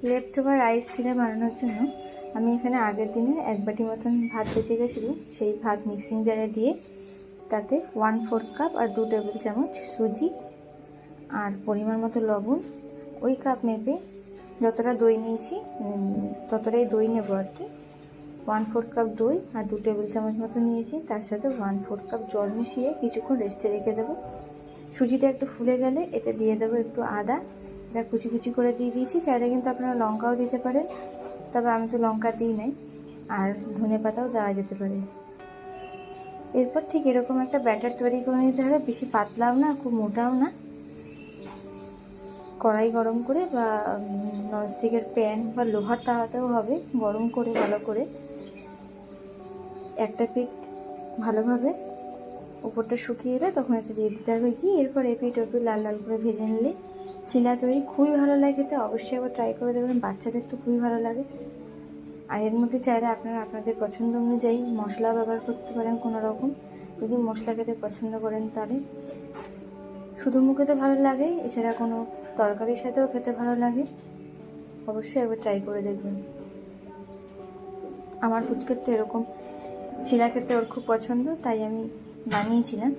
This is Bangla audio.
লেফট ওভার রাইস চিলা বানানোর জন্য আমি এখানে আগের দিনে 1 বাটি মতন ভাত বেঁচে গেছিলো, সেই ভাত মিক্সিং জারে দিয়ে তাতে 1/4 কাপ আর 2 টেবিল চামচ সুজি আর পরিমাণ মতো লবণ, ওই কাপ মেপে যতটা দই নিয়েছি ততটাই দই নেবো আর কি। 1/4 কাপ দই আর 2 টেবিল চামচ মতো নিয়েছি, তার সাথে 1/4 কাপ জল মিশিয়ে কিছুক্ষণ রেস্টে রেখে দেবো। সুজিটা একটু ফুলে গেলে এতে দিয়ে দেবো একটু আদা, এটা কুচি কুচি করে দিয়ে দিয়েছি। চাইলে কিন্তু আপনারা লঙ্কাও দিতে পারেন, তবে আমি তো লঙ্কা দিই নাই। আর ধনে পাতাও দেওয়া যেতে পারে। এরপর ঠিক এরকম একটা ব্যাটার তৈরি করে নিতে হবে, বেশি পাতলাও না খুব মোটাও না। কড়াই গরম করে বা ননস্টিকের প্যান বা লোহার তাওয়াতেও হবে, গরম করে ভালো করে একটা পিঠ ভালোভাবে উপরটা শুকিয়ে এলে তখন এতে দিয়ে দিতে হবে ঘি। এরপর এপিঠ ওপিঠ লাল লাল করে ভেজে নিলে চিলা তৈরি। খুবই ভালো লাগে খেতে, অবশ্যই একবার ট্রাই করে দেবেন, বাচ্চাদের তো খুবই ভালো লাগে। আর এর মধ্যে চাইলে আপনারা আপনাদের পছন্দ অনুযায়ী মশলা ব্যবহার করতে পারেন কোনো রকম, যদি মশলা খেতে পছন্দ করেন তাহলে। শুধু মুখে তো ভালো লাগে, এছাড়া কোনো তরকারির সাথেও খেতে ভালো লাগে। অবশ্যই একবার ট্রাই করে দেখবেন। আমার পুচকের তো এরকম চিলা খেতে ওর খুব পছন্দ, তাই আমি বানিয়েছিলাম।